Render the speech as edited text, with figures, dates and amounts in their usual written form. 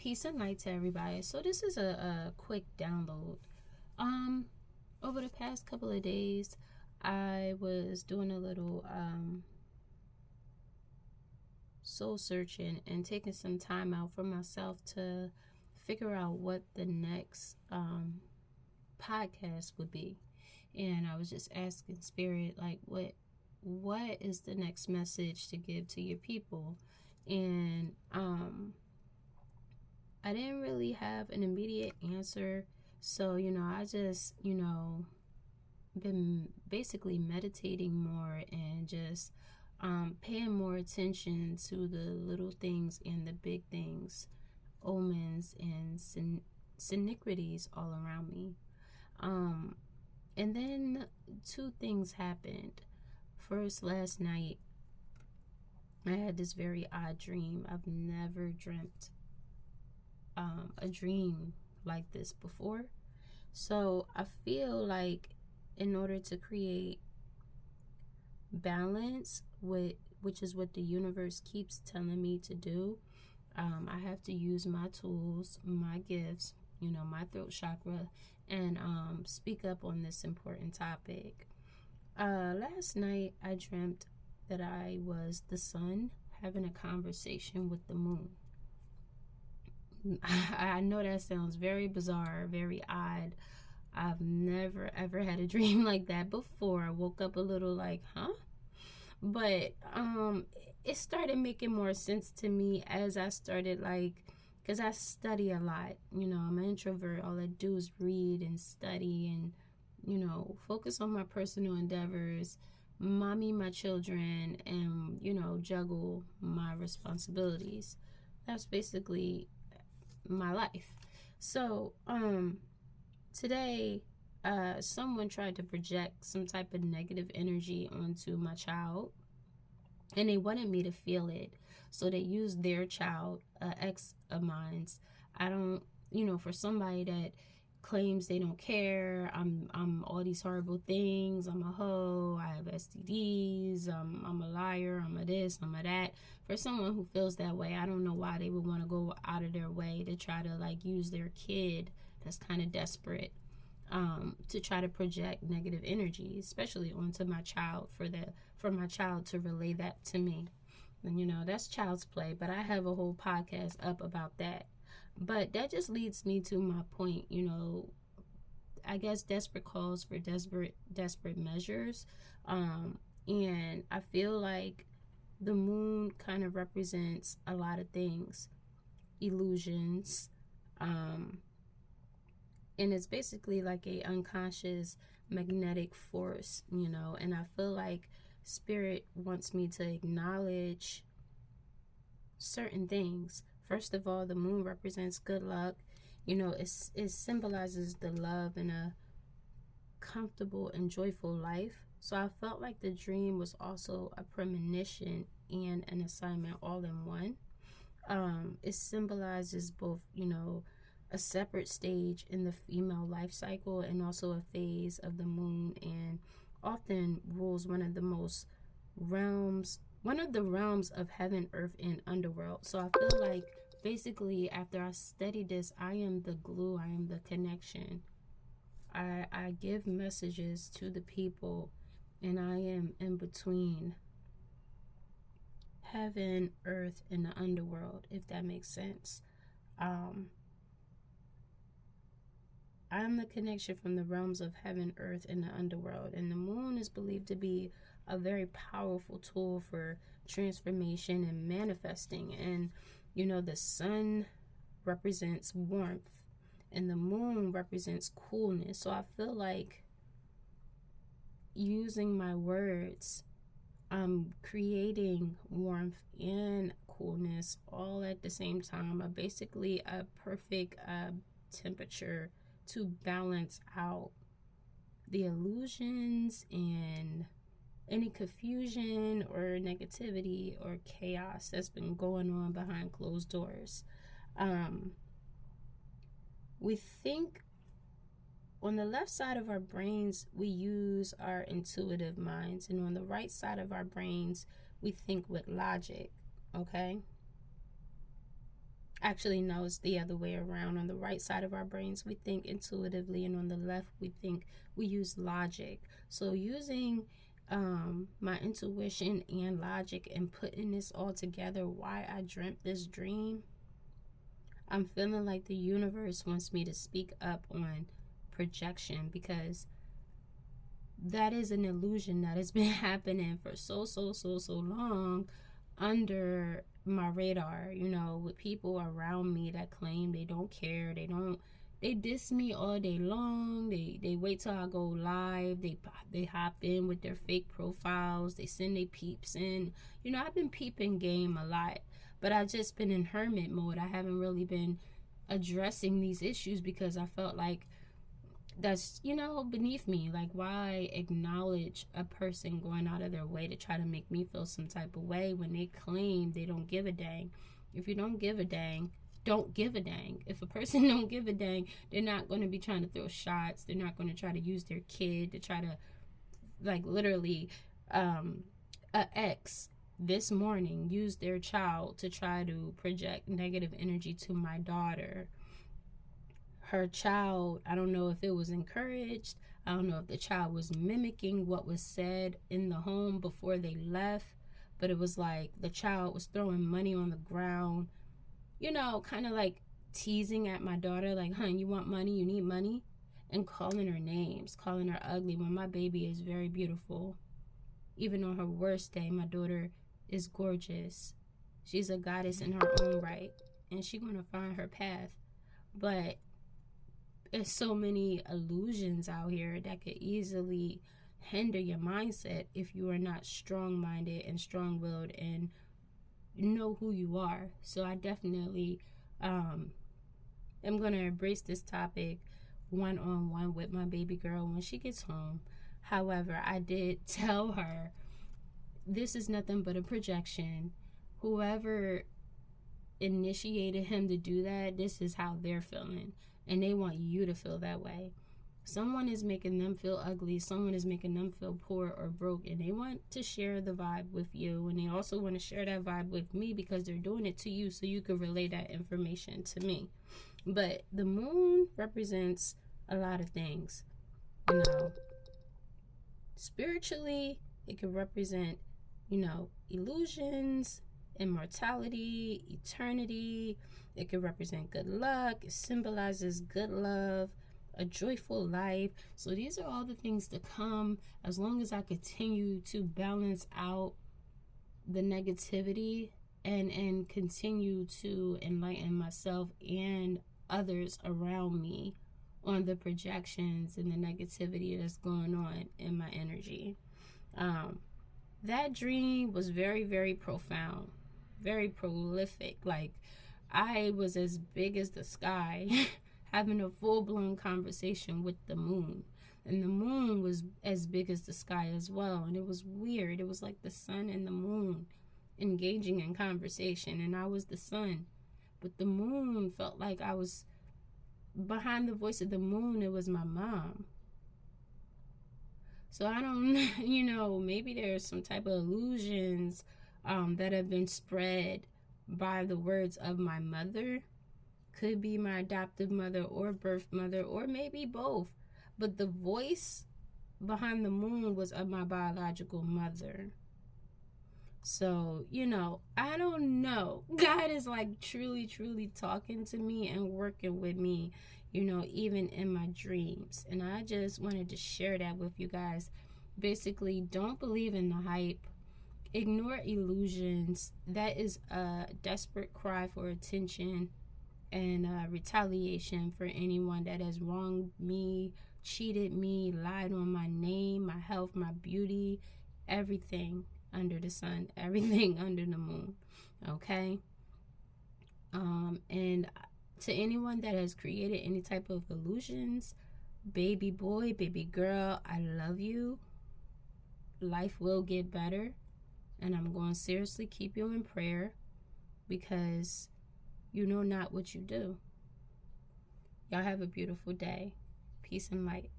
Peace and light to everybody. So this is a quick download. Um, Over the past couple of days, I was doing a little soul searching and taking some time out for myself to figure out what the next podcast would be. And I was just asking Spirit, like, what is the next message to give to your people? And I didn't really have an immediate answer. So, I just, been basically meditating more and just paying more attention to the little things and the big things, omens and synchronicities all around me. And then two things happened. First, last night, I had this very odd dream. I've never dreamt a dream like this before. So I feel like in order to create balance, which is what the universe keeps telling me to do, I have to use my tools, my gifts, my throat chakra, and speak up on this important topic. Last night I dreamt that I was the sun having a conversation with the moon. I know that sounds very bizarre, very odd. I've never ever had a dream like that before. I woke up a little like, huh? But it started making more sense to me as I started, like, because I study a lot. I'm an introvert. All I do is read and study and, focus on my personal endeavors, mommy my children, and, juggle my responsibilities. That's basically my life. So today someone tried to project some type of negative energy onto my child, and they wanted me to feel it. So they used their child, ex of mine's. I don't, for somebody that claims they don't care, I'm all these horrible things, I'm a hoe, I have STDs, I'm a liar, I'm a this, I'm a that. For someone who feels that way, I don't know why they would want to go out of their way to try to, like, use their kid that's kind of desperate to try to project negative energy, especially onto my child, for my child to relay that to me. And that's child's play, but I have a whole podcast up about that. But that just leads me to my point. I guess desperate calls for desperate measures. And I feel like the moon kind of represents a lot of things, illusions, and it's basically like a unconscious magnetic force, and I feel like Spirit wants me to acknowledge certain things. First of all, the moon represents good luck. It symbolizes the love and a comfortable and joyful life. So I felt like the dream was also a premonition and an assignment all in one. It symbolizes both, a separate stage in the female life cycle and also a phase of the moon, and often rules one of the realms of heaven, earth, and underworld. So I feel like basically after I study this, I am the glue, I am the connection. I give messages to the people, and I am in between heaven, earth, and the underworld, if that makes sense. I'm the connection from the realms of heaven, earth, and the underworld. And the moon is believed to be a very powerful tool for transformation and manifesting. And, the sun represents warmth, and the moon represents coolness. So I feel like using my words, I'm creating warmth and coolness all at the same time. Basically a perfect temperature to balance out the illusions and any confusion or negativity or chaos that's been going on behind closed doors. We think on the left side of our brains, we use our intuitive minds, and on the right side of our brains, we think with logic, okay? Actually, no, it's the other way around. On the right side of our brains, we think intuitively, and on the left, we use logic. So using my intuition and logic and putting this all together, why I dreamt this dream, I'm feeling like the universe wants me to speak up on projection, because that is an illusion that has been happening for so long under my radar, with people around me that claim they don't care, they diss me all day long. They wait till I go live. They hop in with their fake profiles. They send their peeps in. I've been peeping game a lot, but I've just been in hermit mode. I haven't really been addressing these issues because I felt like that's beneath me. Like, why acknowledge a person going out of their way to try to make me feel some type of way when they claim they don't give a dang? If you don't give a dang, don't give a dang. If a person don't give a dang, they're not going to be trying to throw shots. They're not going to try to use their kid to try to, like, literally a ex this morning used their child to try to project negative energy to my daughter. Her child, I don't know if it was encouraged. I don't know if the child was mimicking what was said in the home before they left, but it was like the child was throwing money on the ground, kind of like teasing at my daughter, like, "Hun, you want money? You need money?" And calling her names, calling her ugly, when my baby is very beautiful. Even on her worst day, my daughter is gorgeous. She's a goddess in her own right, and she's going to find her path. But there's so many illusions out here that could easily hinder your mindset if you are not strong-minded and strong-willed and know who you are. So I definitely am going to embrace this topic one-on-one with my baby girl when she gets home. However, I did tell her this is nothing but a projection. Whoever initiated him to do that, this is how they're feeling. And they want you to feel that way. Someone is making them feel ugly. Someone is making them feel poor or broke. And they want to share the vibe with you. And they also want to share that vibe with me because they're doing it to you so you can relay that information to me. But the moon represents a lot of things. Spiritually, it can represent, illusions, immortality, eternity. It can represent good luck. It symbolizes good love, a joyful life. So these are all the things to come as long as I continue to balance out the negativity and continue to enlighten myself and others around me on the projections and the negativity that's going on in my energy. That dream was very, very profound, very prolific. Like, I was as big as the sky having a full-blown conversation with the moon. And the moon was as big as the sky as well. And it was weird. It was like the sun and the moon engaging in conversation. And I was the sun. But the moon felt like I was behind the voice of the moon. It was my mom. So I don't, maybe there's some type of illusions that have been spread by the words of my mother. Could be my adoptive mother or birth mother, or maybe both. But the voice behind the moon was of my biological mother. So, I don't know. God is like truly, truly talking to me and working with me, even in my dreams. And I just wanted to share that with you guys. Basically, don't believe in the hype. Ignore illusions. That is a desperate cry for attention and retaliation for anyone that has wronged me, cheated me, lied on my name, my health, my beauty, everything under the sun, everything under the moon. Okay? And to anyone that has created any type of illusions, baby boy, baby girl, I love you. Life will get better. And I'm going to seriously keep you in prayer because you know not what you do. Y'all have a beautiful day. Peace and light.